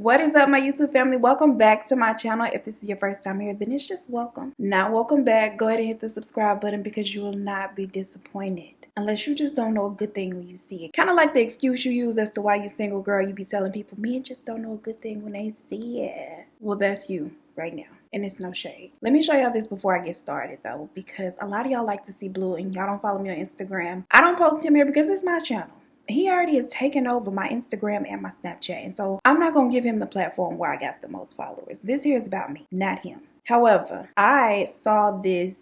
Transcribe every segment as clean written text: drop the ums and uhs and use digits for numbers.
What is up, my YouTube family? Welcome back to my channel. If this is your first time here, then it's just welcome. Not welcome back. Go ahead and hit the subscribe button because you will not be disappointed. Unless you just don't know a good thing when you see it. Kind of like the excuse you use as to why you single, girl. You be telling people, men just don't know a good thing when they see it. Well, that's you right now. And it's no shade. Let me show y'all this before I get started though, because a lot of y'all like to see Blue and y'all don't follow me on Instagram. I don't post him here because it's my channel. He already has taken over my Instagram and my Snapchat. And so I'm not going to give him the platform where I got the most followers. This here is about me, not him. However, I saw this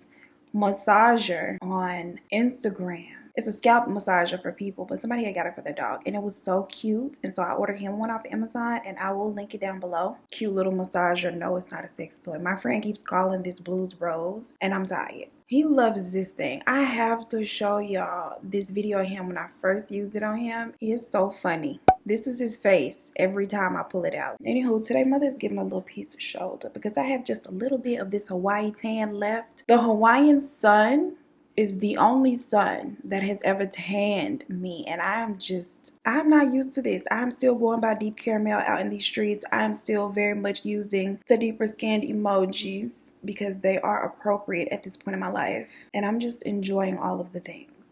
massager on Instagram. It's a scalp massager for people, but somebody had got it for their dog. And it was so cute. And so I ordered him one off Amazon and I will link it down below. Cute little massager. No, it's not a sex toy. My friend keeps calling this Blue's Rose and I'm tired. He loves this thing. I have to show y'all this video of him when I first used it on him. He is so funny. This is his face every time I pull it out. Anywho, today mother's giving a little piece of shoulder because I have just a little bit of this Hawaii tan left. The Hawaiian sun is the only sun that has ever tanned me, and I'm not used to this. I'm still going by deep caramel out in these streets. I'm still very much using the deeper skinned emojis because they are appropriate at this point in my life, and I'm just enjoying all of the things.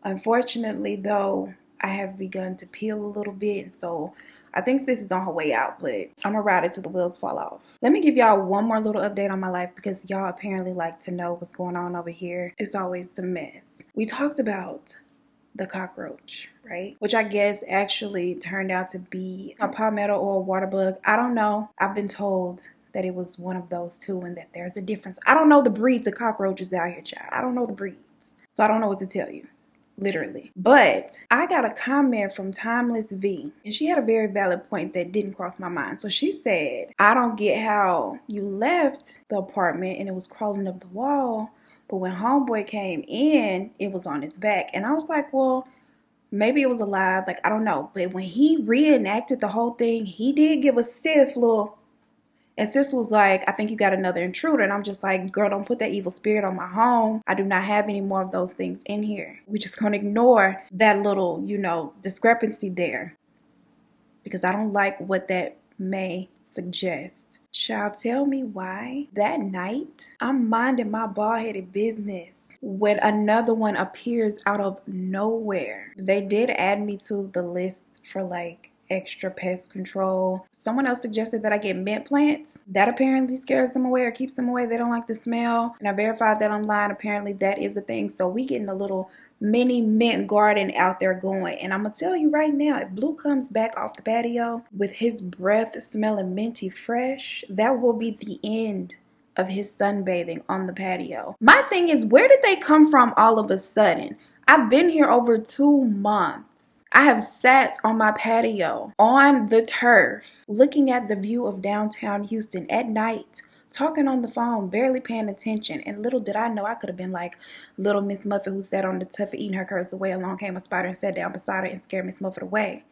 Unfortunately though, I have begun to peel a little bit, so I think sis is on her way out, but I'm gonna ride it till the wheels fall off. Let me give y'all one more little update on my life because y'all apparently like to know what's going on over here. It's always a mess. We talked about the cockroach, right? Which I guess actually turned out to be a palmetto or a water bug. I don't know. I've been told that it was one of those two and that there's a difference. I don't know the breeds of cockroaches out here, child. I don't know the breeds. So I don't know what to tell you. Literally. But I got a comment from Timeless V and she had a very valid point that didn't cross my mind. So she said, I don't get how you left the apartment and it was crawling up the wall, but when homeboy came in, it was on his back. And I was like, well, maybe it was alive. Like, I don't know. But when he reenacted the whole thing, he did give a stiff little. And sis was like, I think you got another intruder. And I'm just like, girl, don't put that evil spirit on my home. I do not have any more of those things in here. We're just going to ignore that little, discrepancy there. Because I don't like what that may suggest. Child, tell me why that night I'm minding my bald-headed business when another one appears out of nowhere. They did add me to the list for extra pest control. Someone else suggested that I get mint plants. That apparently scares them away or keeps them away. They don't like the smell. And I verified that online. Apparently that is a thing. So we getting a little mini mint garden out there going. And I'm gonna tell you right now, if Blue comes back off the patio with his breath smelling minty fresh, that will be the end of his sunbathing on the patio. My thing is, where did they come from all of a sudden? I've been here over 2 months. I have sat on my patio on the turf looking at the view of downtown Houston at night, talking on the phone, barely paying attention. And little did I know I could have been like little Miss Muffet who sat on the tuff eating her curds away. Along came a spider and sat down beside her and scared Miss Muffet away.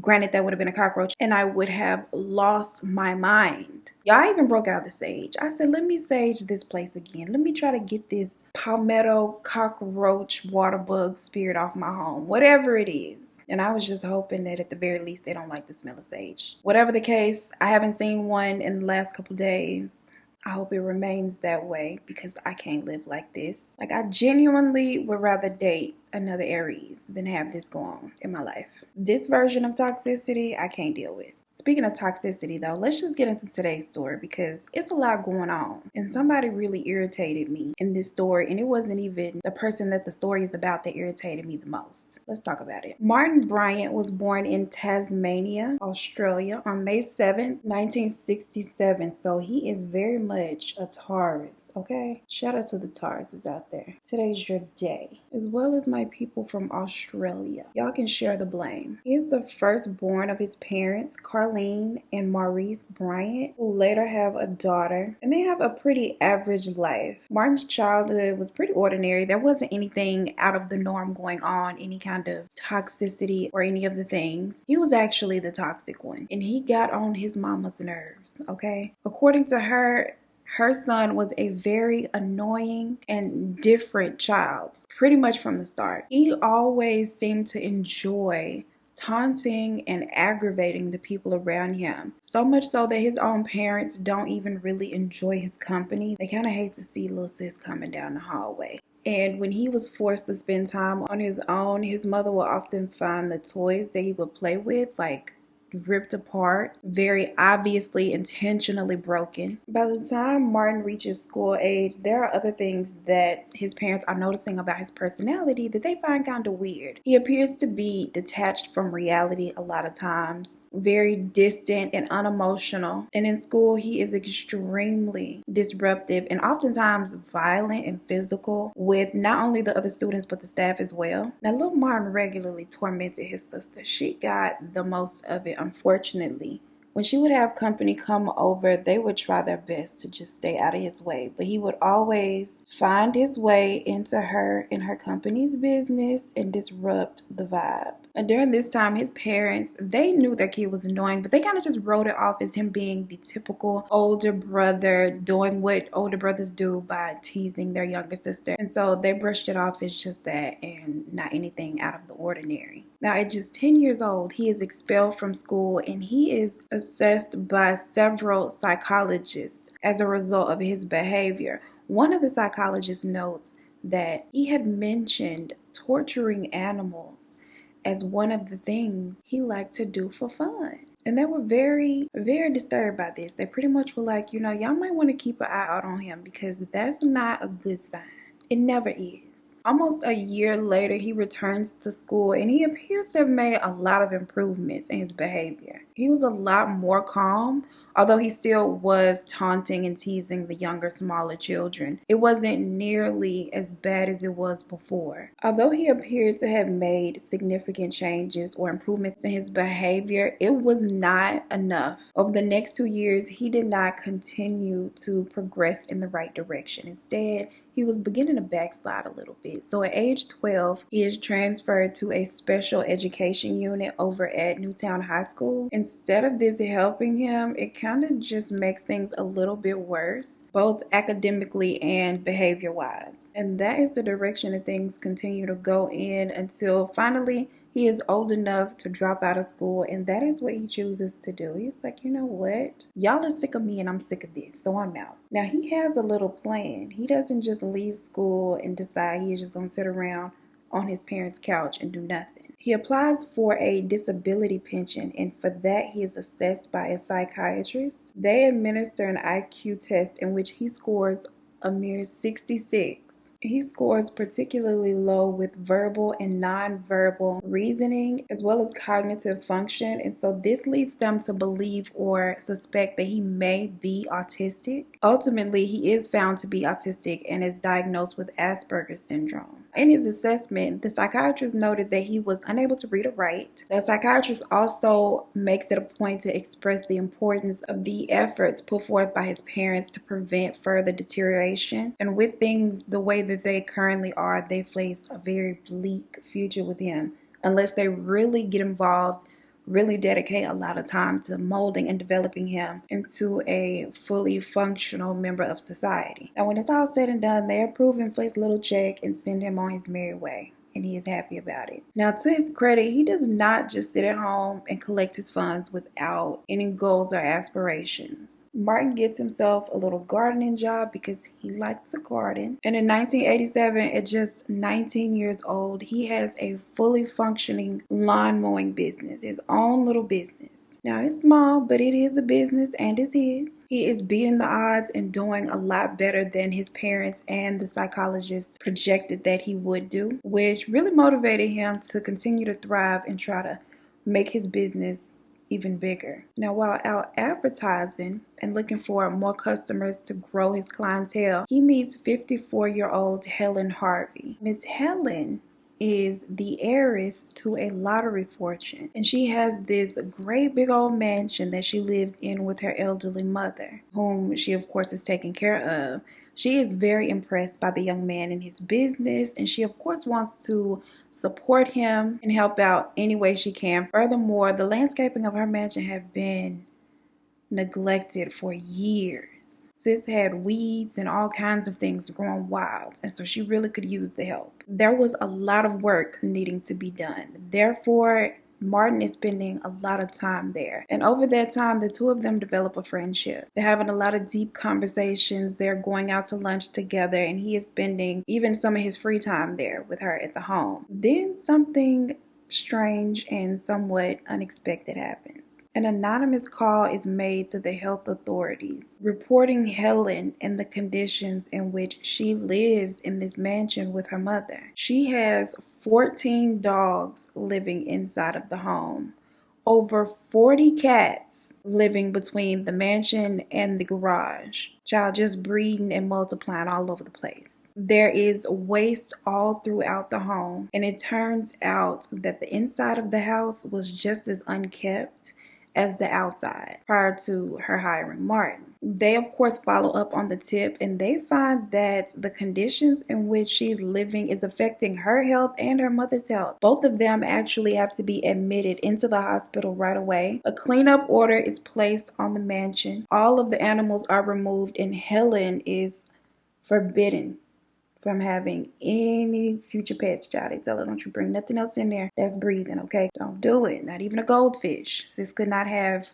Granted, that would have been a cockroach and I would have lost my mind. Y'all even broke out the sage. I said, let me sage this place again. Let me try to get this palmetto, cockroach, water bug spirit off my home. Whatever it is. And I was just hoping that at the very least they don't like the smell of sage. Whatever the case, I haven't seen one in the last couple days. I hope it remains that way because I can't live like this. Like, I genuinely would rather date another Aries than have this go on in my life. This version of toxicity, I can't deal with. Speaking of toxicity though, let's just get into today's story because it's a lot going on. And somebody really irritated me in this story. And it wasn't even the person that the story is about that irritated me the most. Let's talk about it. Martin Bryant was born in Tasmania, Australia on May 7th, 1967. So he is very much a Taurus, okay? Shout out to the Tauruses out there. Today's your day. As well as my people from Australia. Y'all can share the blame. He is the firstborn of his parents, Carlene and Maurice Bryant, who later have a daughter, and they have a pretty average life. Martin's childhood was pretty ordinary. There wasn't anything out of the norm going on, any kind of toxicity or any of the things. He was actually the toxic one, and he got on his mama's nerves, okay? According to her, her son was a very annoying and different child, pretty much from the start. He always seemed to enjoy taunting and aggravating the people around him. So much so that his own parents don't even really enjoy his company. They kind of hate to see little sis coming down the hallway. And when he was forced to spend time on his own, his mother would often find the toys that he would play with, like ripped apart, very obviously intentionally broken. By the time Martin reaches school age, there are other things that his parents are noticing about his personality that they find kind of weird. He appears to be detached from reality a lot of times, very distant and unemotional. And in school, he is extremely disruptive and oftentimes violent and physical with not only the other students but the staff as well. Now, little Martin regularly tormented his sister. She got the most of it. Unfortunately, when she would have company come over, they would try their best to just stay out of his way. But he would always find his way into her and her company's business and disrupt the vibe. And during this time, his parents, they knew their kid was annoying, but they kind of just wrote it off as him being the typical older brother doing what older brothers do by teasing their younger sister. And so they brushed it off as just that and not anything out of the ordinary. Now, at just 10 years old, he is expelled from school and he is assessed by several psychologists as a result of his behavior. One of the psychologists notes that he had mentioned torturing animals as one of the things he liked to do for fun. And they were very, very disturbed by this. They pretty much were like, y'all might want to keep an eye out on him because that's not a good sign. It never is. Almost a year later, he returns to school and he appears to have made a lot of improvements in his behavior. He was a lot more calm, although he still was taunting and teasing the younger, smaller children. It wasn't nearly as bad as it was before. Although he appeared to have made significant changes or improvements in his behavior, it was not enough. Over the next 2 years, he did not continue to progress in the right direction. Instead, he was beginning to backslide a little bit. So at age 12, he is transferred to a special education unit over at Newtown High School. Instead of this helping him, it kind of just makes things a little bit worse, both academically and behavior-wise. And that is the direction that things continue to go in until finally he is old enough to drop out of school, and that is what he chooses to do. He's like, you know what? Y'all are sick of me and I'm sick of this, so I'm out. Now, he has a little plan. He doesn't just leave school and decide he's just going to sit around on his parents' couch and do nothing. He applies for a disability pension, and for that, he is assessed by a psychiatrist. They administer an IQ test in which he scores a mere 66. He scores particularly low with verbal and non-verbal reasoning as well as cognitive function, and so this leads them to believe or suspect that he may be autistic. Ultimately, he is found to be autistic and is diagnosed with Asperger's syndrome. In his assessment, the psychiatrist noted that he was unable to read or write. The psychiatrist also makes it a point to express the importance of the efforts put forth by his parents to prevent further deterioration. And with things the way that they currently are, they face a very bleak future with him unless they really get involved, really dedicate a lot of time to molding and developing him into a fully functional member of society. And when it's all said and done, they approve him for his little check and send him on his merry way. And he is happy about it. Now, to his credit, he does not just sit at home and collect his funds without any goals or aspirations. Martin gets himself a little gardening job because he likes to garden. And in 1987, at just 19 years old, he has a fully functioning lawn mowing business, his own little business. Now, it's small, but it is a business and it's his. He is beating the odds and doing a lot better than his parents and the psychologist projected that he would do, which really motivated him to continue to thrive and try to make his business even bigger. Now, while out advertising and looking for more customers to grow his clientele, he meets 54-year-old Helen Harvey. Miss Helen is the heiress to a lottery fortune, and she has this great big old mansion that she lives in with her elderly mother, whom she of course is taking care of. She is very impressed by the young man and his business, and she of course wants to support him and help out any way she can. Furthermore, the landscaping of her mansion had been neglected for years. Sis had weeds and all kinds of things growing wild, and so she really could use the help. There was a lot of work needing to be done. Therefore, Martin is spending a lot of time there. And over that time, the two of them develop a friendship. They're having a lot of deep conversations. They're going out to lunch together, and he is spending even some of his free time there with her at the home. Then something strange and somewhat unexpected happens. An anonymous call is made to the health authorities, reporting Helen and the conditions in which she lives in this mansion with her mother. She has 14 dogs living inside of the home, over 40 cats living between the mansion and the garage. Child, just breeding and multiplying all over the place. There is waste all throughout the home, and it turns out that the inside of the house was just as unkept as the outside prior to her hiring Martin. They of course follow up on the tip, and they find that the conditions in which she's living is affecting her health and her mother's health. Both of them actually have to be admitted into the hospital right away. A cleanup order is placed on the mansion. All of the animals are removed, and Helen is forbidden from having any future pets, child. They tell her, don't you bring nothing else in there that's breathing, okay? Don't do it. Not even a goldfish. Sis could not have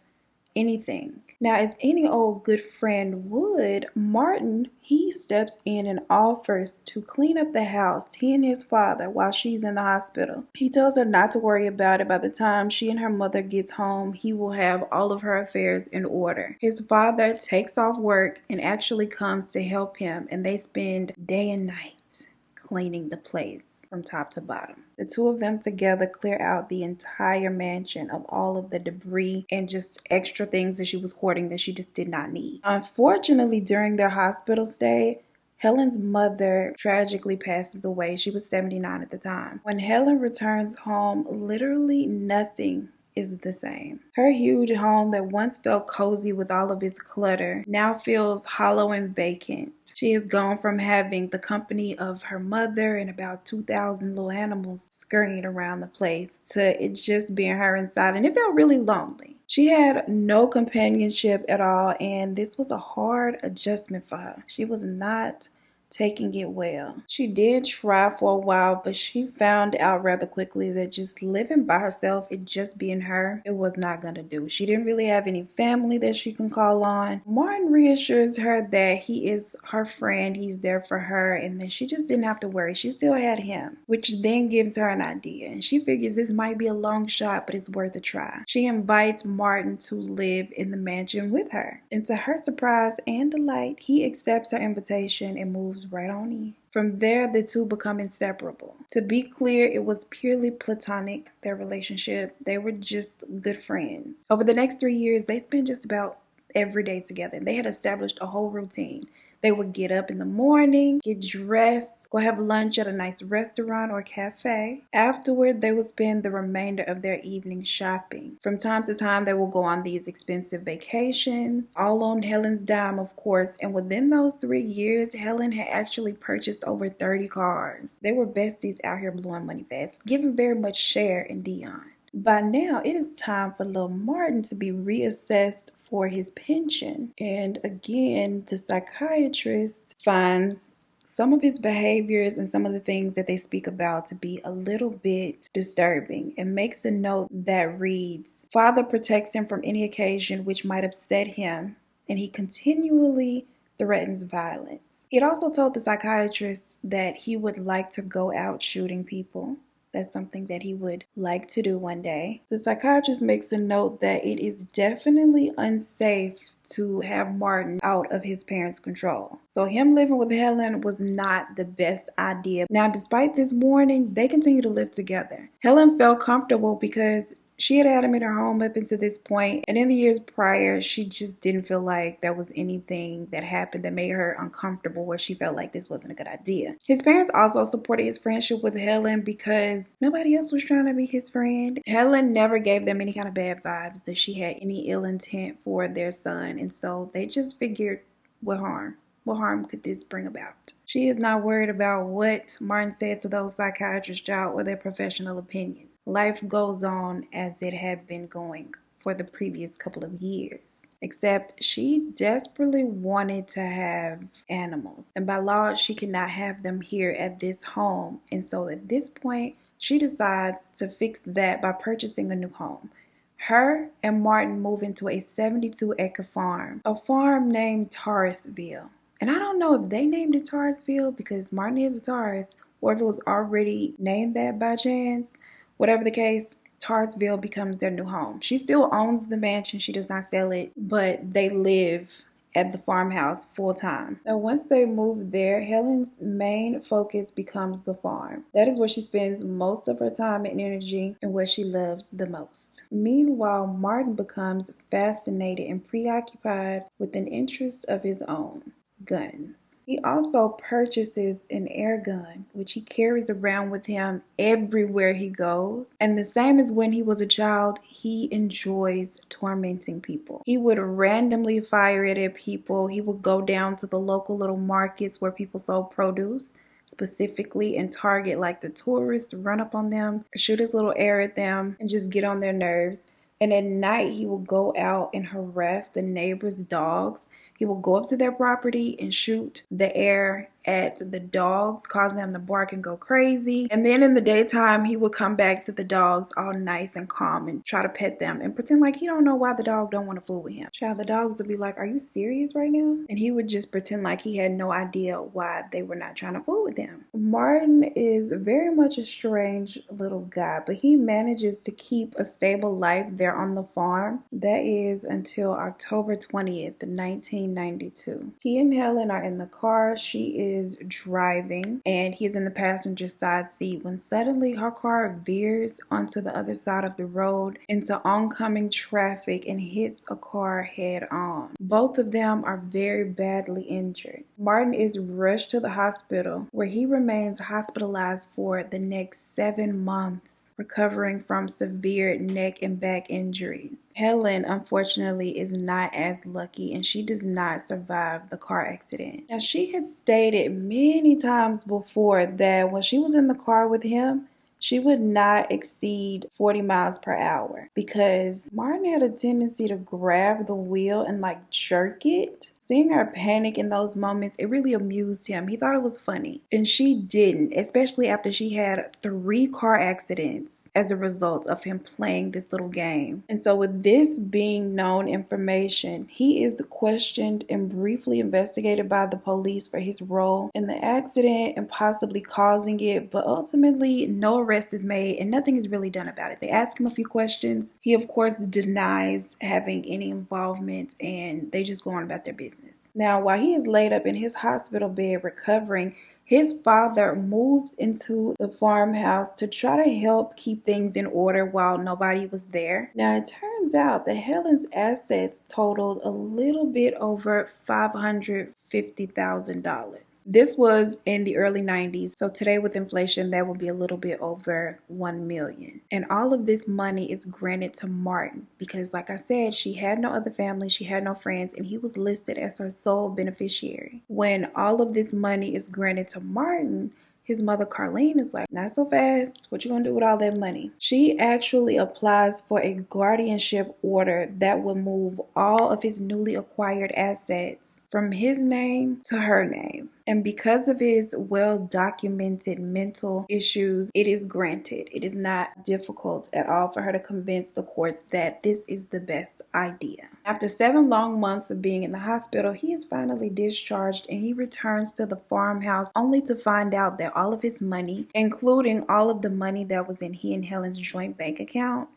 anything. Now, as any old good friend would, Martin, he steps in and offers to clean up the house, he and his father, while she's in the hospital. He tells her not to worry about it. By the time she and her mother gets home, he will have all of her affairs in order. His father takes off work and actually comes to help him, and they spend day and night cleaning the place from top to bottom. The two of them together clear out the entire mansion of all of the debris and just extra things that she was hoarding that she just did not need. Unfortunately, during their hospital stay, Helen's mother tragically passes away. She was 79 at the time. When Helen returns home, literally nothing is the same. Her huge home that once felt cozy with all of its clutter now feels hollow and vacant. She has gone from having the company of her mother and about 2,000 little animals scurrying around the place to it just being her inside, and it felt really lonely. She had no companionship at all, and this was a hard adjustment for her. She was not taking it well. She did try for a while, but she found out rather quickly that just living by herself and just being her, it was not gonna do. She didn't really have any family that she can call on. Martin reassures her that he is her friend, he's there for her, and that she just didn't have to worry. She still had him, which then gives her an idea, and she figures this might be a long shot, but it's worth a try. She invites Martin to live in the mansion with her, and to her surprise and delight, he accepts her invitation and moves right on in. From there, the two become inseparable. To be clear, it was purely platonic, their relationship. They were just good friends. Over the next 3 years, they spent just about every day together. They had established a whole routine. They would get up in the morning, get dressed, go have lunch at a nice restaurant or cafe. Afterward, they would spend the remainder of their evening shopping. From time to time, they will go on these expensive vacations, all on Helen's dime, of course. And within those 3 years, Helen had actually purchased over 30 cars. They were besties out here blowing money fast, giving very much share in Dion. By now, it is time for little Martin to be reassessed for his pension. And again, the psychiatrist finds some of his behaviors and some of the things that they speak about to be a little bit disturbing, and makes a note that reads, "Father protects him from any occasion which might upset him, and he continually threatens violence." He had also told the psychiatrist that he would like to go out shooting people. That's something that he would like to do one day. The psychiatrist makes a note that it is definitely unsafe to have Martin out of his parents' control. So him living with Helen was not the best idea. Now, despite this warning, they continue to live together. Helen felt comfortable because she had him in her home up until this point, and in the years prior, she just didn't feel like there was anything that happened that made her uncomfortable, where she felt like this wasn't a good idea. His parents also supported his friendship with Helen because nobody else was trying to be his friend. Helen never gave them any kind of bad vibes that she had any ill intent for their son, and so they just figured, what harm? What harm could this bring about? She is not worried about what Martin said to those psychiatrists, child, or their professional opinion. Life goes on as it had been going for the previous couple of years. Except she desperately wanted to have animals. And by law, she could not have them here at this home. And so at this point, she decides to fix that by purchasing a new home. Her and Martin move into a 72-acre farm, a farm named Taurusville. And I don't know if they named it Taurusville because Martin is a Taurus, or if it was already named that by chance. Whatever the case, Taurusville becomes their new home. She still owns the mansion. She does not sell it, but they live at the farmhouse full time. Now, once they move there, Helen's main focus becomes the farm. That is where she spends most of her time and energy and where she loves the most. Meanwhile, Martin becomes fascinated and preoccupied with an interest of his own: guns. He also purchases an air gun, which he carries around with him everywhere he goes. And the same as when he was a child, he enjoys tormenting people. He would randomly fire it at people. He would go down to the local little markets where people sold produce specifically and target like the tourists, run up on them, shoot his little air at them, and just get on their nerves. And at night, he will go out and harass the neighbors' dogs. He will go up to their property and shoot the air at the dogs, causing them to bark and go crazy. And then in the daytime, he would come back to the dogs all nice and calm and try to pet them and pretend like he don't know why the dog don't want to fool with him. Child, the dogs would be like, "Are you serious right now?" And he would just pretend like he had no idea why they were not trying to fool with him. Martin is very much a strange little guy, but he manages to keep a stable life there on the farm. That is until October 20th, 1992. He and Helen are in the car. She is driving and he's in the passenger side seat when suddenly her car veers onto the other side of the road into oncoming traffic and hits a car head on. Both of them are very badly injured. Martin is rushed to the hospital where he remains hospitalized for the next 7 months, recovering from severe neck and back injuries. Helen, unfortunately, is not as lucky and she does not survive the car accident. Now, she had stated many times before that when she was in the car with him, she would not exceed 40 miles per hour because Martin had a tendency to grab the wheel and like jerk it. Seeing her panic in those moments, it really amused him. He thought it was funny. And she didn't, especially after she had 3 car accidents as a result of him playing this little game. And so with this being known information, he is questioned and briefly investigated by the police for his role in the accident and possibly causing it. But ultimately, no arrest is made and nothing is really done about it. They ask him a few questions. He, of course, denies having any involvement and they just go on about their business. Now, while he is laid up in his hospital bed recovering, his father moves into the farmhouse to try to help keep things in order while nobody was there. Now, it turns out that Helen's assets totaled a little bit over $550,000. This was in the early 90s, so today with inflation, that would be a little bit over $1 million. And all of this money is granted to Martin because, like I said, she had no other family, she had no friends, and he was listed as her sole beneficiary. When all of this money is granted to Martin, his mother, Carlene, is like, "Not so fast. What you gonna do with all that money?" She actually applies for a guardianship order that will move all of his newly acquired assets from his name to her name. And because of his well-documented mental issues, it is granted. It is not difficult at all for her to convince the courts that this is the best idea. After 7 long months of being in the hospital, he is finally discharged and he returns to the farmhouse only to find out that all of his money, including all of the money that was in he and Helen's joint bank account,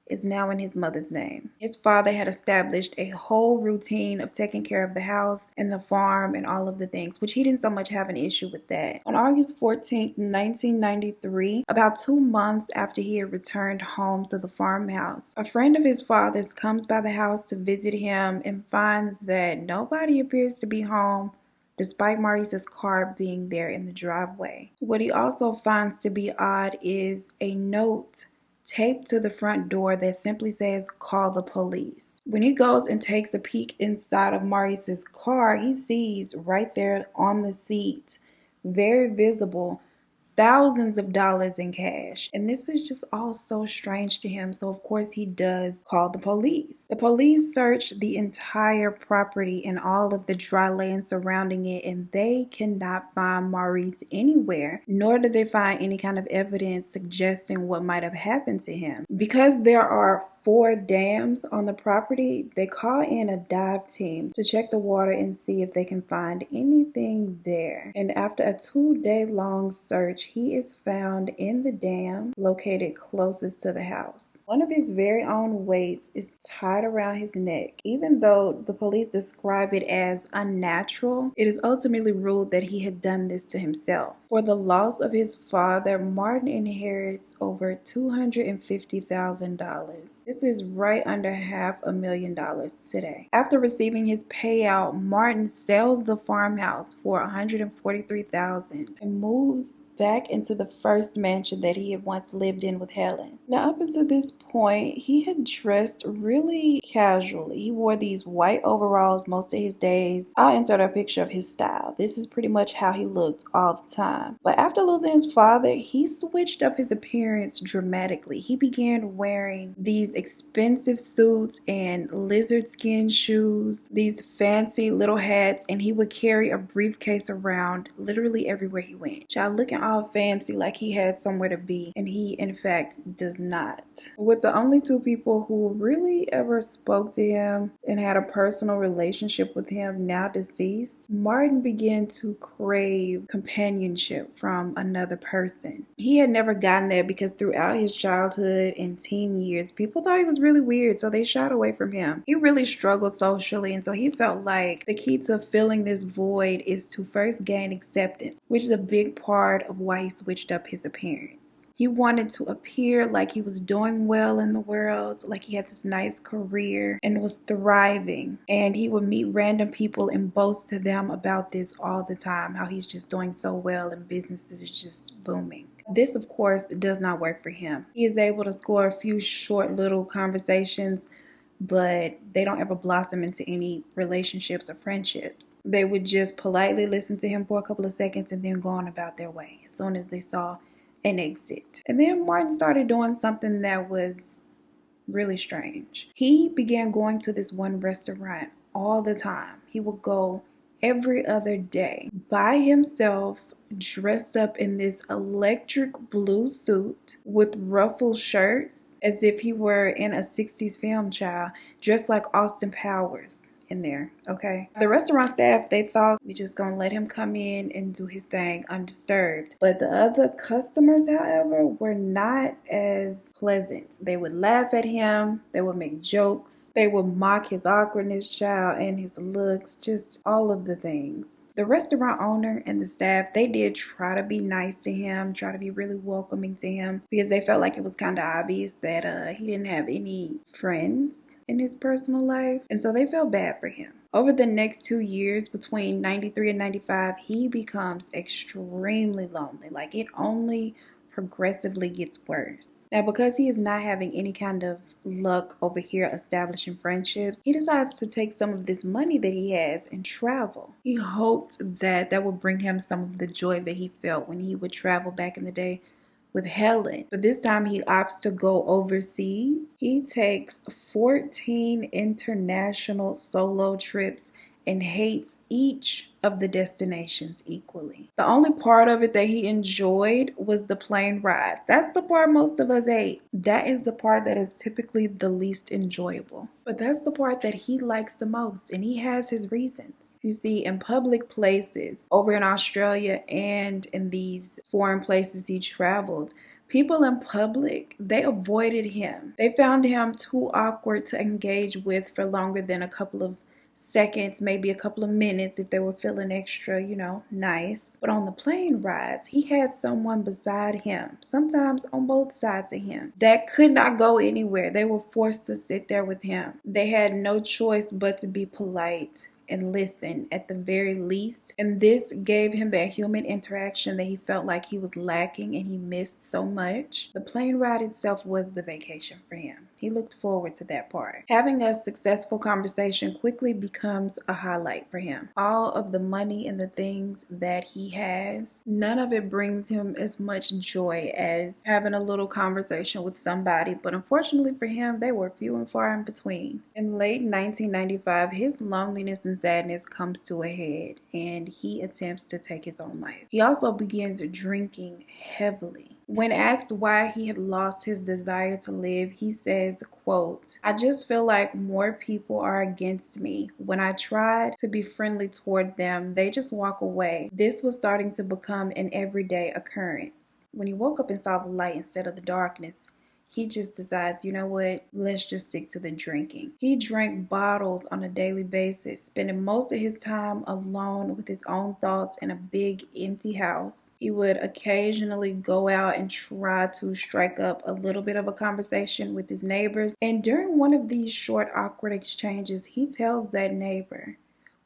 is now in his mother's name. His father had established a whole routine of taking care of the house and the farm and all of the things, which he didn't so much have an issue with that. On August 14th, 1993, about 2 months after he had returned home to the farmhouse, a friend of his father's comes by the house to visit him and finds that nobody appears to be home despite Maurice's car being there in the driveway. What he also finds to be odd is a note taped to the front door that simply says, "Call the police." When he goes and takes a peek inside of Maurice's car, he sees right there on the seat, very visible, thousands of dollars in cash. And this is just all so strange to him. So of course he does call the police. The police search the entire property and all of the dry land surrounding it, and they cannot find Maurice anywhere, nor do they find any kind of evidence suggesting what might have happened to him. Because there are 4 dams on the property, they call in a dive team to check the water and see if they can find anything there. And after a 2-day-long search, he is found in the dam located closest to the house. One of his very own weights is tied around his neck. Even though the police describe it as unnatural, it is ultimately ruled that he had done this to himself. For the loss of his father, Martin inherits over $250,000. This is right under $500,000 today. After receiving his payout, Martin sells the farmhouse for $143,000 and moves back into the first mansion that he had once lived in with Helen. Now, up until this point, he had dressed really casually. He wore these white overalls most of his days. I'll insert a picture of his style. This is pretty much how he looked all the time. But after losing his father, he switched up his appearance dramatically. He began wearing these expensive suits and lizard skin shoes, these fancy little hats, and he would carry a briefcase around literally everywhere he went. Child, looking all fancy like he had somewhere to be, and he in fact does not. With the only 2 people who really ever spoke to him and had a personal relationship with him now deceased, Martin began to crave companionship from another person. He had never gotten that because throughout his childhood and teen years, people thought he was really weird, so they shied away from him. He really struggled socially, and so he felt like the key to filling this void is to first gain acceptance, which is a big part of why he switched up his appearance. He wanted to appear like he was doing well in the world, like he had this nice career and was thriving. And he would meet random people and boast to them about this all the time, how he's just doing so well and businesses are just booming. This, of course, does not work for him. He is able to score a few short little conversations, but they don't ever blossom into any relationships or friendships. They would just politely listen to him for a couple of seconds and then go on about their way as soon as they saw an exit. And then Martin started doing something that was really strange. He began going to this one restaurant all the time. He would go every other day by himself, dressed up in this electric blue suit with ruffled shirts, as if he were in a 60s film, child, dressed like Austin Powers in there, okay? The restaurant staff, they thought we just gonna let him come in and do his thing undisturbed. But the other customers, however, were not as pleasant. They would laugh at him, they would make jokes, they would mock his awkwardness, child, and his looks, just all of the things. The restaurant owner and the staff, they did try to be nice to him, try to be really welcoming to him, because they felt like it was kind of obvious that he didn't have any friends in his personal life, and so they felt bad for him. Over the next 2 years, between 93 and 95, he becomes extremely lonely. Like, it only progressively gets worse. Now, because he is not having any kind of luck over here establishing friendships, he decides to take some of this money that he has and travel. He hoped that that would bring him some of the joy that he felt when he would travel back in the day with Helen. But this time he opts to go overseas. He takes 14 international solo trips and hates each of the destinations equally. The only part of it that he enjoyed was the plane ride. That's the part most of us hate. That is the part that is typically the least enjoyable. But that's the part that he likes the most, and he has his reasons. You see, in public places, over in Australia and in these foreign places he traveled, people in public, they avoided him. They found him too awkward to engage with for longer than a couple of seconds, maybe a couple of minutes if they were feeling extra, nice. But on the plane rides, he had someone beside him, sometimes on both sides of him, that could not go anywhere. They were forced to sit there with him. They had no choice but to be polite and listen at the very least. And this gave him that human interaction that he felt like he was lacking and he missed so much. The plane ride itself was the vacation for him. He looked forward to that part. Having a successful conversation quickly becomes a highlight for him. All of the money and the things that he has, none of it brings him as much joy as having a little conversation with somebody, but unfortunately for him, they were few and far in between. In late 1995, his loneliness and sadness comes to a head, and he attempts to take his own life. He also begins drinking heavily. When asked why he had lost his desire to live, he says, quote, "I just feel like more people are against me. When I tried to be friendly toward them, they just walk away. This was starting to become an everyday occurrence." When he woke up and saw the light instead of the darkness, he just decides, you know what, let's just stick to the drinking. He drank bottles on a daily basis, spending most of his time alone with his own thoughts in a big empty house. He would occasionally go out and try to strike up a little bit of a conversation with his neighbors. And during one of these short, awkward exchanges, he tells that neighbor,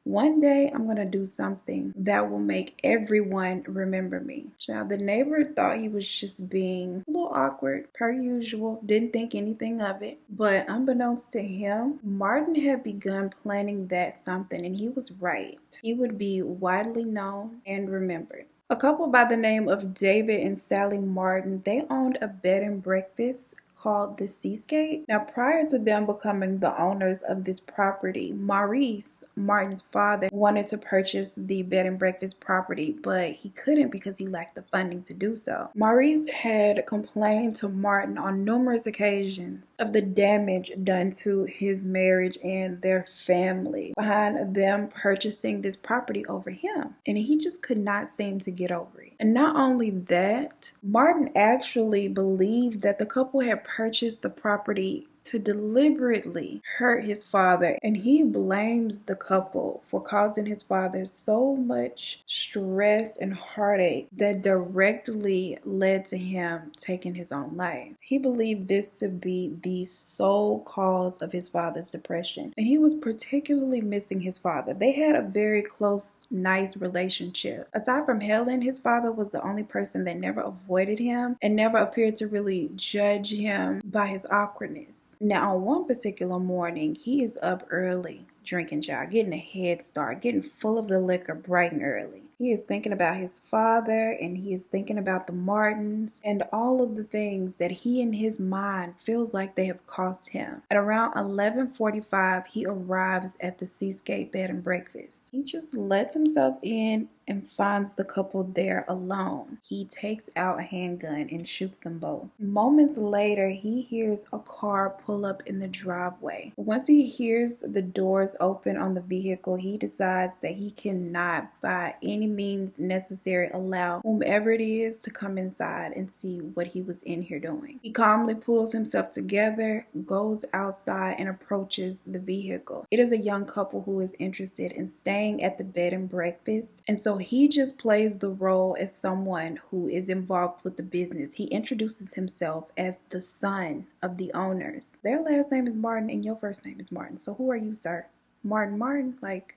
"One day I'm going to do something that will make everyone remember me." Now, the neighbor thought he was just being a little awkward, per usual, didn't think anything of it. But unbeknownst to him, Martin had begun planning that something, and he was right. He would be widely known and remembered. A couple by the name of David and Sally Martin, they owned a bed and breakfast called the Seascape. Now, prior to them becoming the owners of this property, Maurice, Martin's father, wanted to purchase the bed and breakfast property, but he couldn't because he lacked the funding to do so. Maurice had complained to Martin on numerous occasions of the damage done to his marriage and their family behind them purchasing this property over him, and he just could not seem to get over it. And not only that, Martin actually believed that the couple had purchased the property to deliberately hurt his father, and he blames the couple for causing his father so much stress and heartache that directly led to him taking his own life. He believed this to be the sole cause of his father's depression, and he was particularly missing his father. They had a very close, nice relationship. Aside from Helen, his father was the only person that never avoided him and never appeared to really judge him by his awkwardness. Now, on one particular morning, he is up early, drinking, child, getting a head start, getting full of the liquor bright and early. He is thinking about his father, and he is thinking about the Martins and all of the things that he in his mind feels like they have cost him. At around 11:45, he arrives at the Seascape bed and breakfast. He just lets himself in and finds the couple there alone. He takes out a handgun and shoots them both. Moments later, he hears a car pull up in the driveway. Once he hears the doors open on the vehicle, he decides that he cannot, by any means necessary, allow whomever it is to come inside and see what he was in here doing. He calmly pulls himself together, goes outside, and approaches the vehicle. It is a young couple who is interested in staying at the bed and breakfast, and so he just plays the role as someone who is involved with the business. He introduces himself as the son of the owners. Their last name is Martin and your first name is Martin. So who are you, sir? Martin, like,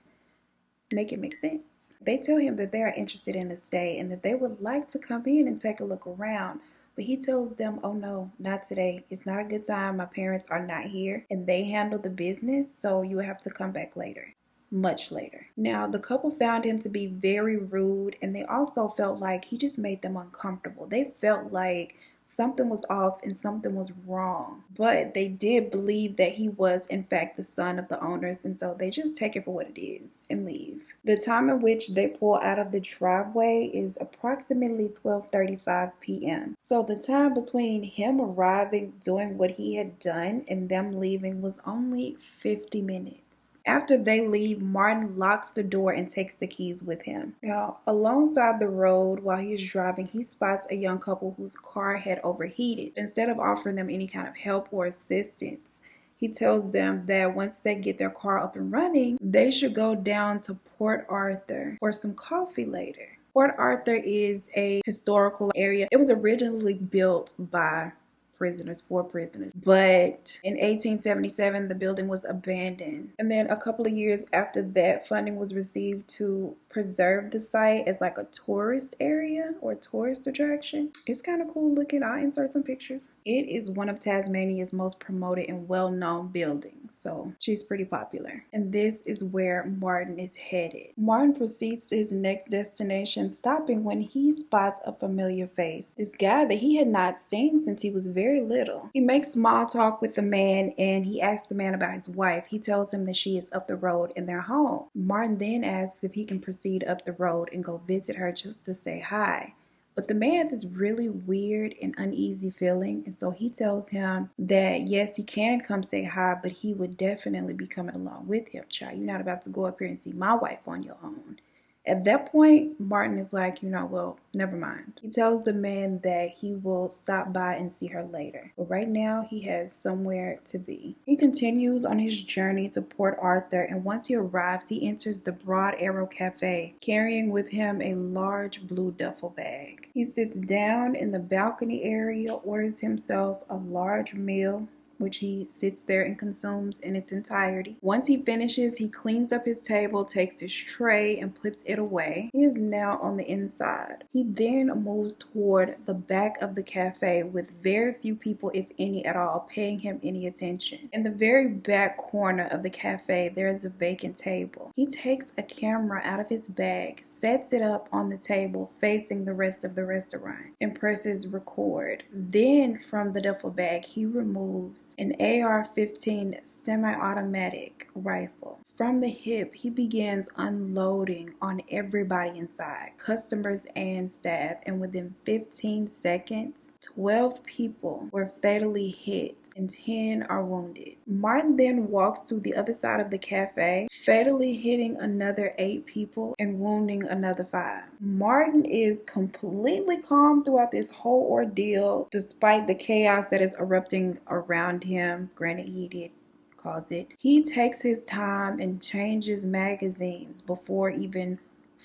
make it make sense. They tell him that they are interested in a stay and that they would like to come in and take a look around. But he tells them, oh no, not today. It's not a good time. My parents are not here and they handle the business, so you have to come back later. Much later. Now, the couple found him to be very rude, and they also felt like he just made them uncomfortable. They felt like something was off and something was wrong, but they did believe that he was in fact the son of the owners, and so they just take it for what it is and leave. The time in which they pull out of the driveway is approximately 12:35 p.m. So the time between him arriving, doing what he had done, and them leaving was only 50 minutes. After they leave, Martin locks the door and takes the keys with him. Now, alongside the road while he is driving, he spots a young couple whose car had overheated. Instead of offering them any kind of help or assistance, he tells them that once they get their car up and running, they should go down to Port Arthur for some coffee later. Port Arthur is a historical area. It was originally built by prisoners, 4 prisoners. But in 1877, the building was abandoned. And then a couple of years after that, funding was received to preserve the site as like a tourist area or tourist attraction. It's kind of cool looking. I'll insert some pictures. It is one of Tasmania's most promoted and well-known buildings, so she's pretty popular. And this is where Martin is headed. Martin proceeds to his next destination, stopping when he spots a familiar face. This guy that he had not seen since he was very little. He makes small talk with the man and he asks the man about his wife. He tells him that she is up the road in their home. Martin then asks if he can proceed up the road and go visit her just to say hi. But the man had this really weird and uneasy feeling, and so he tells him that yes, he can come say hi, but he would definitely be coming along with him. Child, you're not about to go up here and see my wife on your own. At that point, Martin is like, well, never mind. He tells the man that he will stop by and see her later. But right now, he has somewhere to be. He continues on his journey to Port Arthur, and once he arrives, he enters the Broad Arrow Cafe, carrying with him a large blue duffel bag. He sits down in the balcony area, orders himself a large meal, which he sits there and consumes in its entirety. Once he finishes, he cleans up his table, takes his tray, and puts it away. He is now on the inside. He then moves toward the back of the cafe with very few people, if any at all, paying him any attention. In the very back corner of the cafe, there is a vacant table. He takes a camera out of his bag, sets it up on the table facing the rest of the restaurant, and presses record. Then from the duffel bag, he removes an AR-15 semi-automatic rifle. From the hip, he begins unloading on everybody inside, customers and staff, and within 15 seconds, 12 people were fatally hit and 10 are wounded. Martin then walks to the other side of the cafe, fatally hitting another 8 people and wounding another 5. Martin is completely calm throughout this whole ordeal, despite the chaos that is erupting around him. Granted, he did cause it. He takes his time and changes magazines before even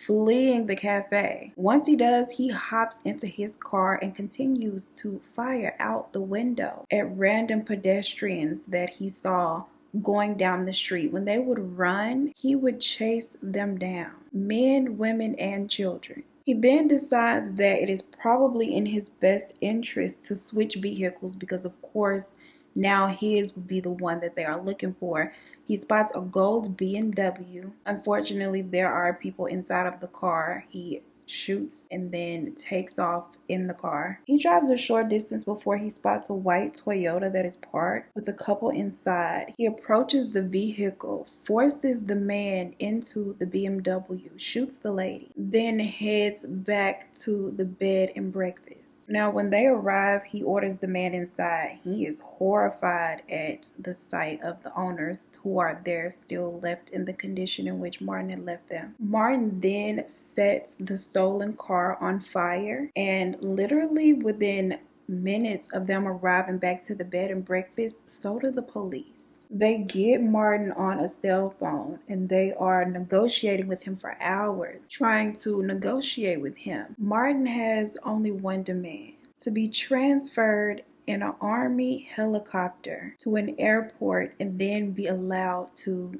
fleeing the cafe. Once he does, he hops into his car and continues to fire out the window at random pedestrians that he saw going down the street. When they would run, he would chase them down, men, women, and children. He then decides that it is probably in his best interest to switch vehicles because, of course, now his would be the one that they are looking for. He spots a gold BMW. Unfortunately, there are people inside of the car. He shoots and then takes off in the car. He drives a short distance before he spots a white Toyota that is parked with a couple inside. He approaches the vehicle, forces the man into the BMW, shoots the lady, then heads back to the bed and breakfast. Now, when they arrive, he orders the man inside. He is horrified at the sight of the owners who are there still left in the condition in which Martin had left them. Martin then sets the stolen car on fire, and literally within minutes of them arriving back to the bed and breakfast, so do the police. They get Martin on a cell phone and they are negotiating with him for hours, trying to negotiate with him. Martin has only one demand: to be transferred in an army helicopter to an airport and then be allowed to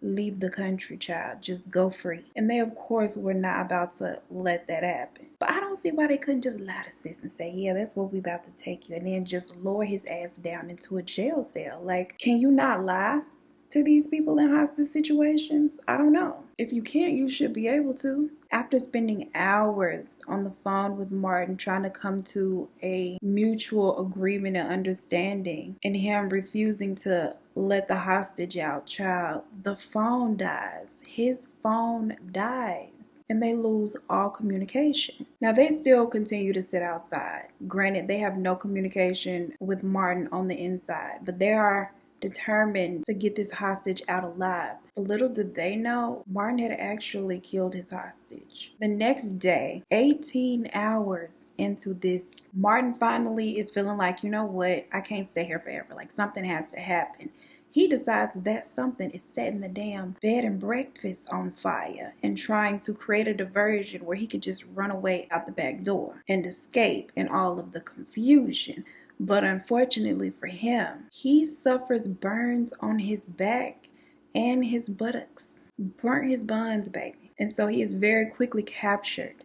leave the country, child. Just go free. And they, of course, were not about to let that happen. But I don't see why they couldn't just lie to sis and say, yeah, that's what we about to take you, and then just lower his ass down into a jail cell. Like, can you not lie to these people in hostage situations? I don't know. If you can't, you should be able to. After spending hours on the phone with Martin trying to come to a mutual agreement and understanding, and him refusing to let the hostage out, child, the phone dies. His phone dies. And they lose all communication. Now, they still continue to sit outside. Granted, they have no communication with Martin on the inside, but they are determined to get this hostage out alive. But little did they know, Martin had actually killed his hostage. The next day, 18 hours into this, Martin finally is feeling like, you know what, I can't stay here forever. Like, something has to happen. He decides that something is setting the damn bed and breakfast on fire and trying to create a diversion where he could just run away out the back door and escape in all of the confusion. But unfortunately for him, he suffers burns on his back and his buttocks. Burnt his buns, baby. And so he is very quickly captured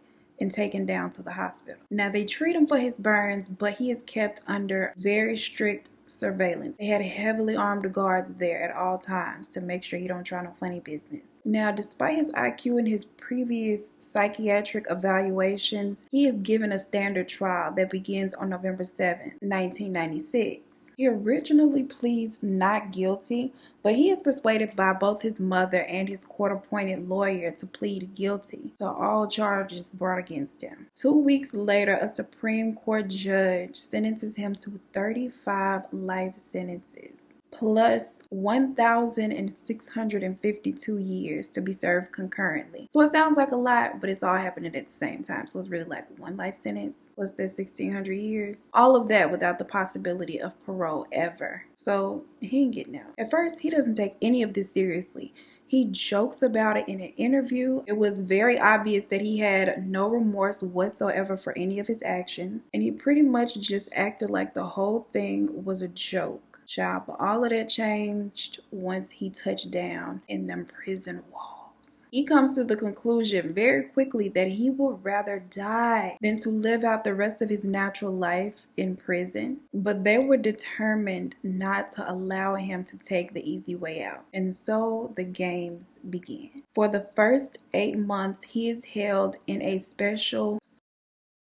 and taken down to the hospital. Now they treat him for his burns, but he is kept under very strict surveillance. They had heavily armed guards there at all times to make sure he don't try no funny business. Now, despite his IQ and his previous psychiatric evaluations, he is given a standard trial that begins on November 7th, 1996. He originally pleads not guilty, but he is persuaded by both his mother and his court-appointed lawyer to plead guilty to all charges brought against him. 2 weeks later, a Supreme Court judge sentences him to 35 life sentences, plus 1,652 years to be served concurrently. So it sounds like a lot, but it's all happening at the same time. So it's really like one life sentence plus that 1,600 years. All of that without the possibility of parole ever. So he ain't getting out. At first, he doesn't take any of this seriously. He jokes about it in an interview. It was very obvious that he had no remorse whatsoever for any of his actions. And he pretty much just acted like the whole thing was a joke. Child, but all of that changed once he touched down in them prison walls. He comes to the conclusion very quickly that he would rather die than to live out the rest of his natural life in prison. But they were determined not to allow him to take the easy way out. And so the games began. For the first 8 months, he is held in a special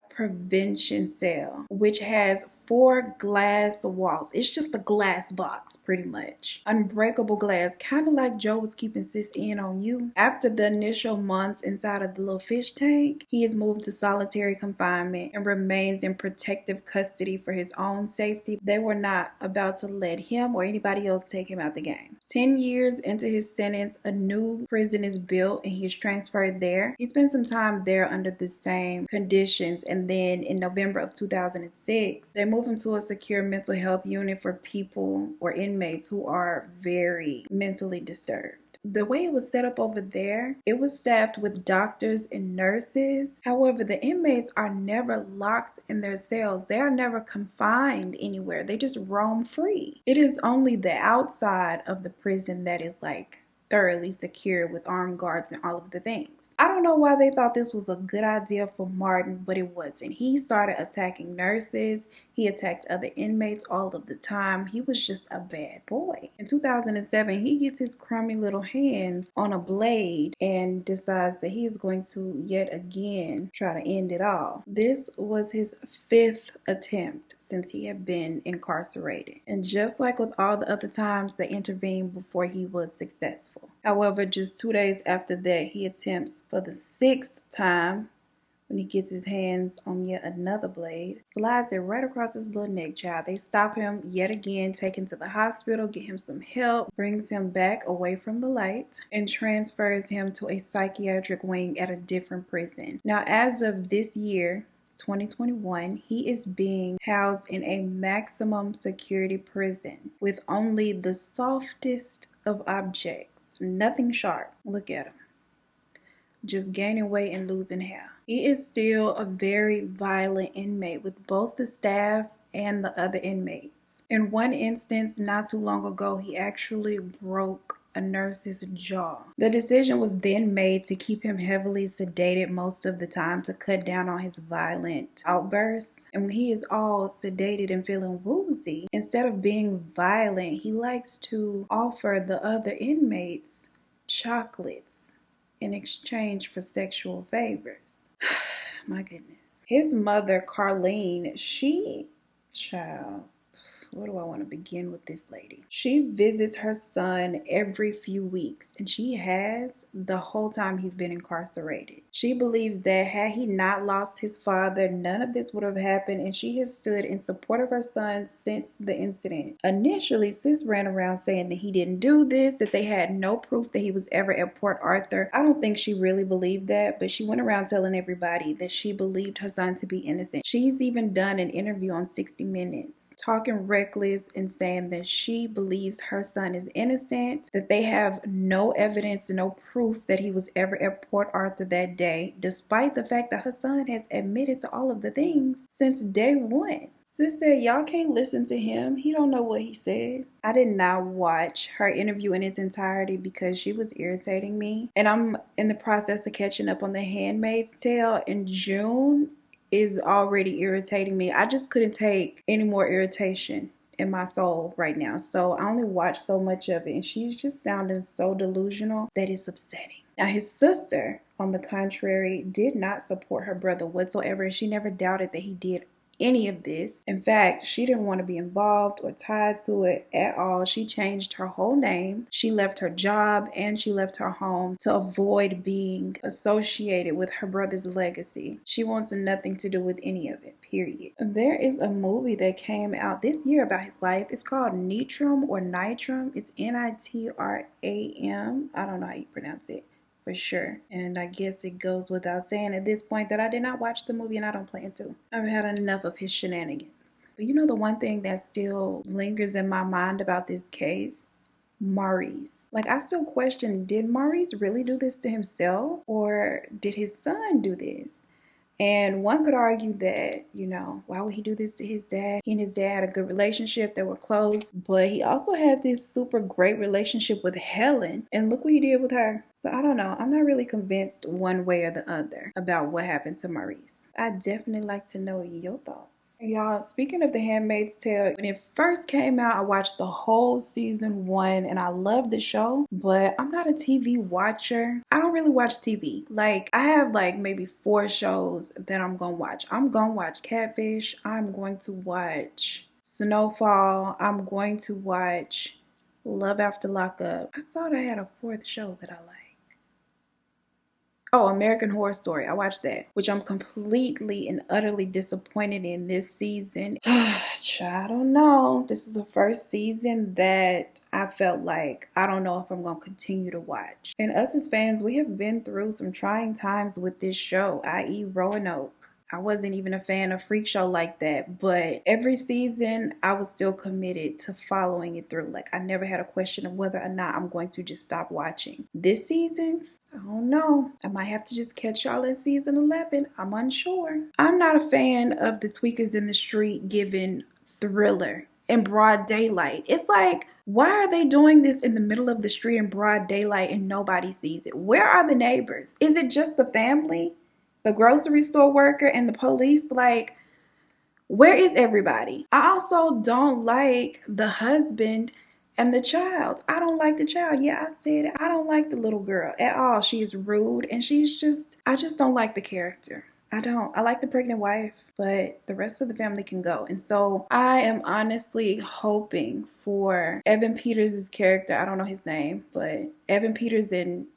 prevention cell, which has 4 glass walls. It's just a glass box, pretty much. Unbreakable glass, kind of like Joe was keeping sis in on you. After the initial months inside of the little fish tank, he is moved to solitary confinement and remains in protective custody for his own safety. They were not about to let him or anybody else take him out the game. 10 years into his sentence, a new prison is built and he is transferred there. He spent some time there under the same conditions, and then in November of 2006, they moved him to a secure mental health unit for people or inmates who are very mentally disturbed. The way it was set up over there, it was staffed with doctors and nurses. However, the inmates are never locked in their cells. They are never confined anywhere. They just roam free. It is only the outside of the prison that is like thoroughly secure with armed guards and all of the things. I don't know why they thought this was a good idea for Martin, but it wasn't. He started attacking nurses. He attacked other inmates all of the time. He was just a bad boy. In 2007, he gets his crummy little hands on a blade and decides that he is going to yet again try to end it all. This was his 5th attempt since he had been incarcerated. And just like with all the other times, they intervened before he was successful. However, just 2 days after that, he attempts for the 6th time when he gets his hands on yet another blade, slides it right across his little neck, child. They stop him yet again, take him to the hospital, get him some help, brings him back away from the light, and transfers him to a psychiatric wing at a different prison. Now, as of this year, 2021, he is being housed in a maximum security prison with only the softest of objects, nothing sharp. Look at him. Just gaining weight and losing hair. He is still a very violent inmate with both the staff and the other inmates. In one instance, not too long ago, he actually broke a nurse's jaw. The decision was then made to keep him heavily sedated most of the time to cut down on his violent outbursts. And when he is all sedated and feeling woozy, instead of being violent, he likes to offer the other inmates chocolates in exchange for sexual favors. My goodness. His mother, Carlene, child, where do I want to begin with this lady? She visits her son every few weeks, and she has the whole time he's been incarcerated. She believes that had he not lost his father, none of this would have happened, and she has stood in support of her son since the incident. Initially, sis ran around saying that he didn't do this, that they had no proof that he was ever at Port Arthur. I don't think she really believed that, but she went around telling everybody that she believed her son to be innocent. She's even done an interview on 60 Minutes, talking reckless in saying that she believes her son is innocent, that they have no evidence, no proof that he was ever at Port Arthur that day, despite the fact that her son has admitted to all of the things since day one. Sis said, y'all can't listen to him. He don't know what he says. I did not watch her interview in its entirety because she was irritating me. And I'm in the process of catching up on The Handmaid's Tale, and June is already irritating me. I just couldn't take any more irritation in my soul right now. So I only watched so much of it, and she's just sounding so delusional that it's upsetting. Now, his sister, on the contrary, did not support her brother whatsoever. She never doubted that he did any of this. In fact, she didn't want to be involved or tied to it at all. She changed her whole name. She left her job and she left her home to avoid being associated with her brother's legacy. She wants nothing to do with any of it, period. There is a movie that came out this year about his life. It's called Nitram or Nitram. It's Nitram. I don't know how you pronounce it for sure. And I guess it goes without saying at this point that I did not watch the movie and I don't plan to. I've had enough of his shenanigans. But you know the one thing that still lingers in my mind about this case? Maurice. Like, I still question, did Maurice really do this to himself? Or did his son do this? And one could argue that, you know, why would he do this to his dad? He and his dad had a good relationship. They were close. But he also had this super great relationship with Helen. And look what he did with her. So I don't know. I'm not really convinced one way or the other about what happened to Maurice. I'd definitely like to know your thoughts. Y'all, speaking of The Handmaid's Tale, when it first came out, I watched the whole season 1 and I loved the show, but I'm not a TV watcher. I don't really watch TV. Like, I have like maybe 4 shows that I'm gonna watch. I'm gonna watch Catfish. I'm going to watch Snowfall. I'm going to watch Love After Lockup. I thought I had a 4th show that I like. Oh, American Horror Story. I watched that, which I'm completely and utterly disappointed in this season. I don't know. This is the first season that I felt like I don't know if I'm going to continue to watch. And us as fans, we have been through some trying times with this show, i.e. Roanoke. I wasn't even a fan of Freak Show like that, but every season I was still committed to following it through. Like, I never had a question of whether or not I'm going to just stop watching. This season, I don't know. I might have to just catch y'all in season 11. I'm unsure. I'm not a fan of the tweakers in the street giving thriller in broad daylight. It's like, why are they doing this in the middle of the street in broad daylight and nobody sees it? Where are the neighbors? Is it just the family? The grocery store worker and the police? Like, where is everybody? I also don't like the husband and the child. I don't like the child. Yeah, I said it. I don't like the little girl at all. She's rude and I just don't like the character. I don't. I like the pregnant wife, but the rest of the family can go. And so I am honestly hoping for Evan Peters' character. I don't know his name, but Evan Peters and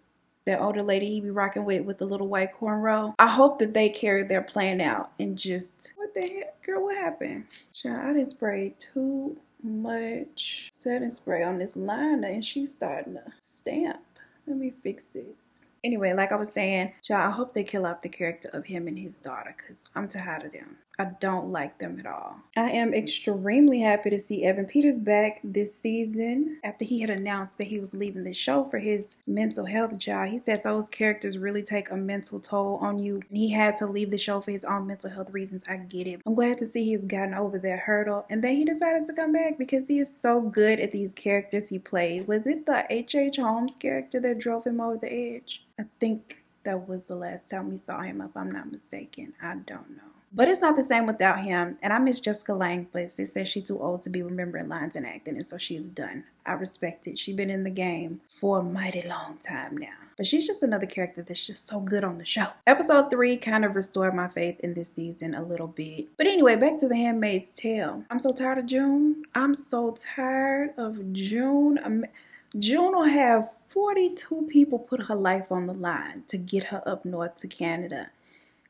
that older lady he be rocking with the little white cornrow. I hope that they carry their plan out and just, what the heck, girl, what happened? Child, I done sprayed too much setting spray on this liner and she's starting to stamp. Let me fix this. Anyway, like I was saying, child, I hope they kill off the character of him and his daughter because I'm tired of them. I don't like them at all. I am extremely happy to see Evan Peters back this season after he had announced that he was leaving the show for his mental health job. He said those characters really take a mental toll on you. And he had to leave the show for his own mental health reasons. I get it. I'm glad to see he's gotten over that hurdle and then he decided to come back because he is so good at these characters he plays. Was it the H.H. Holmes character that drove him over the edge? I think that was the last time we saw him, if I'm not mistaken. I don't know. But it's not the same without him. And I miss Jessica Lange, but it says she's too old to be remembering lines and acting, and so she's done. I respect it. She's been in the game for a mighty long time now. But she's just another character that's just so good on the show. Episode 3 kind of restored my faith in this season a little bit. But anyway, back to The Handmaid's Tale. I'm so tired of June. I'm so tired of June. June will have 42 people put her life on the line to get her up north to Canada.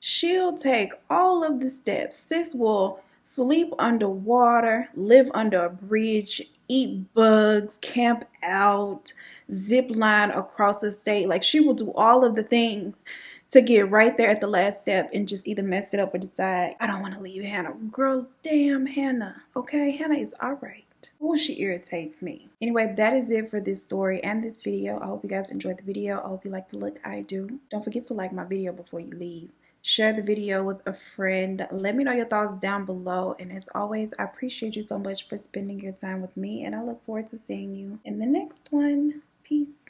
She'll take all of the steps. Sis will sleep underwater, live under a bridge, eat bugs, camp out, zip line across the state. Like, she will do all of the things to get right there at the last step and just either mess it up or decide, I don't want to leave Hannah. Girl, damn Hannah. Okay, Hannah is all right. Oh, she irritates me. Anyway, that is it for this story and this video. I hope you guys enjoyed the video. I hope you like the look I do. Don't forget to like my video before you leave. Share the video with a friend. Let me know your thoughts down below. And as always, I appreciate you so much for spending your time with me. And I look forward to seeing you in the next one. Peace.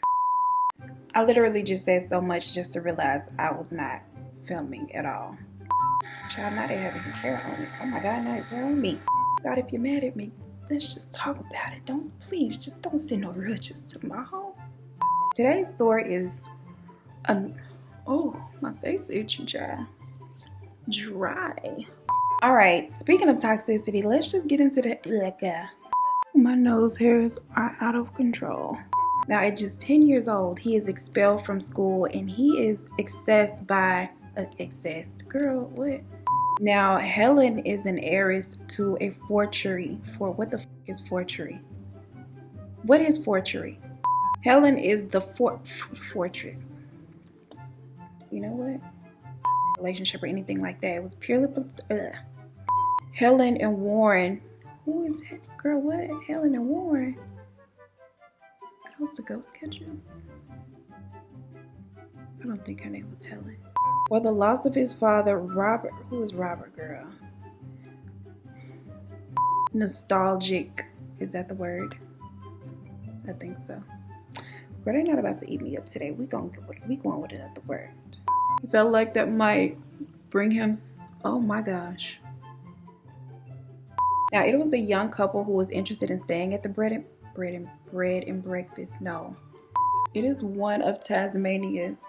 I literally just said so much just to realize I was not filming at all. Child, now they having his hair on me. Oh my God, now his hair on me. God, if you're mad at me, let's just talk about it. Please, just don't send no grudges to my home. Today's story is, oh, my face itching, child. Dry. All right, speaking of toxicity, let's just get into the, my nose hairs are out of control. Now, at just 10 years old, he is expelled from school and he is accessed by, girl, what? Now, Helen is an heiress to a forgery for, what the is forgery? What is forgery? Helen is the fortress. You know what? Relationship or anything like that. It was purely, Helen and Warren. Who is that? Girl, what? Helen and Warren? Those the ghost catchers? I don't think her name was Helen. For the loss of his father, Robert. Who is Robert, girl? Nostalgic. Is that the word? I think so. Girl, they're not about to eat me up today. We going with another word. He felt like that might bring him. Oh my gosh. Now, it was a young couple who was interested in staying at the bread and breakfast. No, it is one of Tasmania's.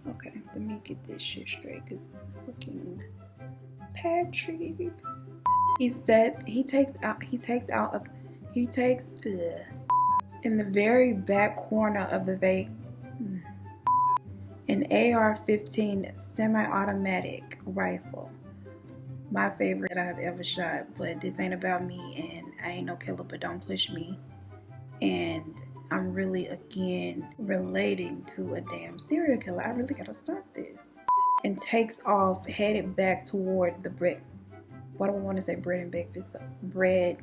Okay, let me get this shit straight because this is looking patchy. He said he takes in the very back corner of the an AR-15 semi-automatic rifle. My favorite that I've ever shot, but this ain't about me and I ain't no killer, but don't push me. And I'm really, again, relating to a damn serial killer. I really gotta stop this. And takes off, headed back toward the bread. What do I want to say? Bread and breakfast. Bread.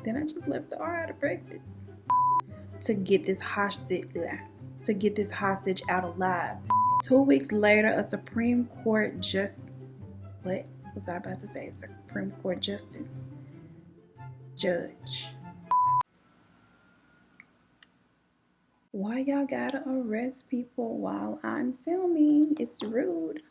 Then I just left the R out of breakfast. To get this hostage out alive. 2 weeks later, a Supreme Court what was I about to say? Supreme Court judge. Why y'all gotta arrest people while I'm filming? It's rude.